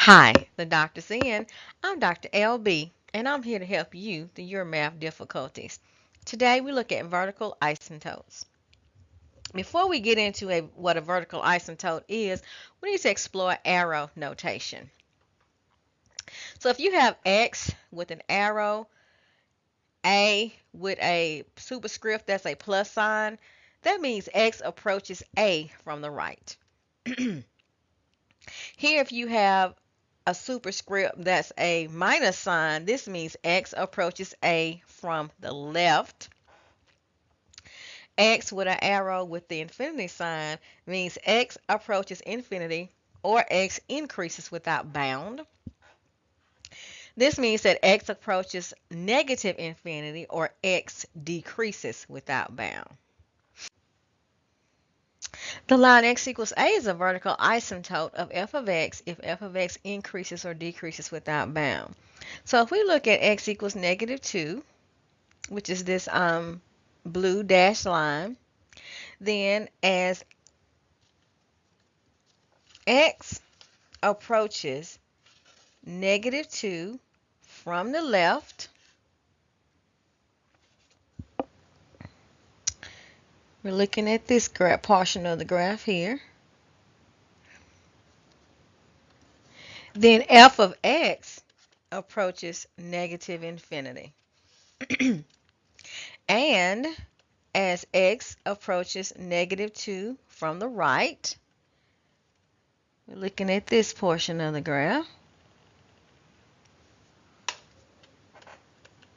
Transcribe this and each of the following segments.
Hi, the doctor's in. I'm Dr. LB, and I'm here to help you through your math difficulties. Today we look at vertical asymptotes. Before we get into what a vertical asymptote is, we need to explore arrow notation. So if you have X with an arrow, A with a superscript that's a plus sign, that means X approaches A from the right. Here, if you have a superscript that's a minus sign, this means X approaches A from the left. X with an arrow with the infinity sign means X approaches infinity or X increases without bound. This means that X approaches negative infinity or X decreases without bound. The line X equals A is a vertical asymptote of f of X if f of X increases or decreases without bound. So if we look at X equals negative 2, which is this blue dashed line, then as X approaches negative 2 from the left, we're looking at this portion of the graph here, then f of X approaches negative infinity. And as X approaches negative 2 from the right, we're looking at this portion of the graph,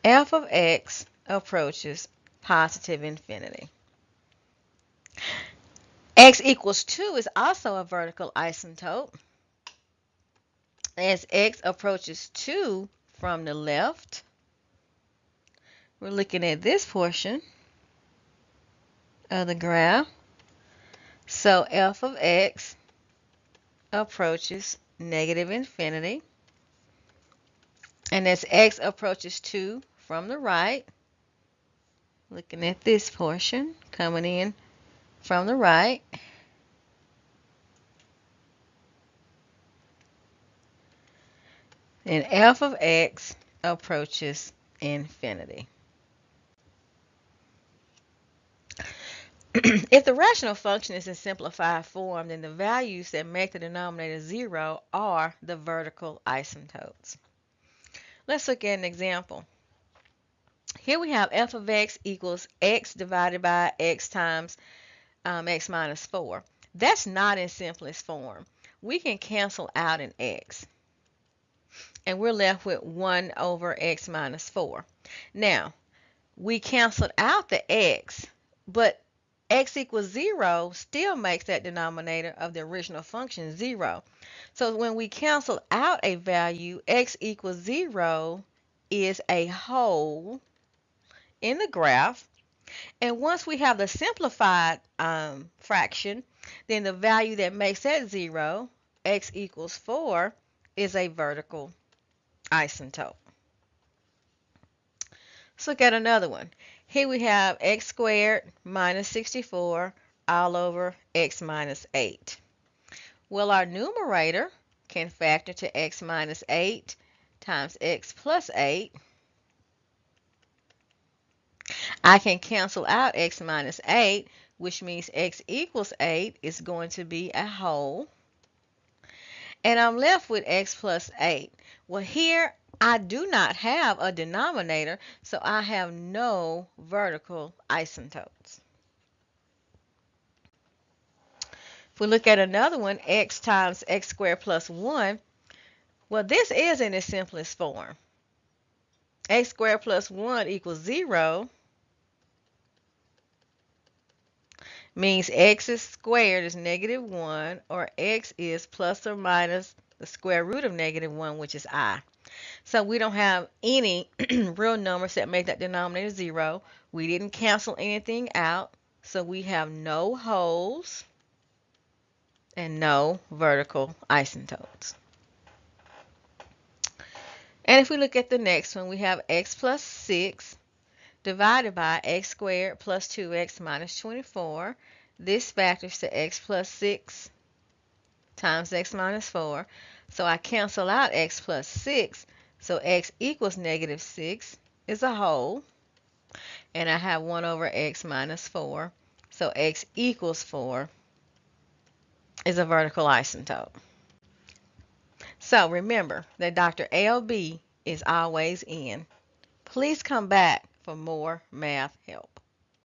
f of X approaches positive infinity. X equals 2 is also a vertical asymptote. As X approaches 2 from the left, we're looking at this portion of the graph. So f of X approaches negative infinity. And as X approaches 2 from the right, looking at this portion coming in from the right, then f of X approaches infinity. If the rational function is in simplified form, then the values that make the denominator 0 are the vertical asymptotes. Let's look at an example. Here we have f of X equals X divided by X times X minus 4. That's not in simplest form. We can cancel out an X, and we're left with 1 over X minus 4. Now, we canceled out the X, but X equals 0 still makes that denominator of the original function 0. So when we cancel out a value, X equals 0 is a hole in the graph. And once we have the simplified fraction, then the value that makes that 0, X equals 4, is a vertical asymptote. Let's look at another one. Here we have X squared minus 64 all over X minus 8. Well, our numerator can factor to X minus 8 times X plus 8. I can cancel out X minus 8, which means X equals 8 is going to be a whole. And I'm left with X plus 8. Well, here I do not have a denominator, so I have no vertical asymptotes. If we look at another one, X times X squared plus 1, well, this is in its simplest form. X squared plus 1 equals 0. Means X is squared is negative 1, or X is plus or minus the square root of negative 1, which is I. So we don't have any real numbers that make that denominator 0. We didn't cancel anything out, so we have no wholes and no vertical asymptotes. And if we look at the next one, we have X plus 6 divided by X squared plus 2X minus 24. This factors to X plus 6 times x minus 4. So I cancel out x plus 6. So x equals negative 6 is a whole. And I have 1 over x minus 4. So x equals 4 is a vertical asymptote. So remember that Dr. LB is always in. Please come back for more math help.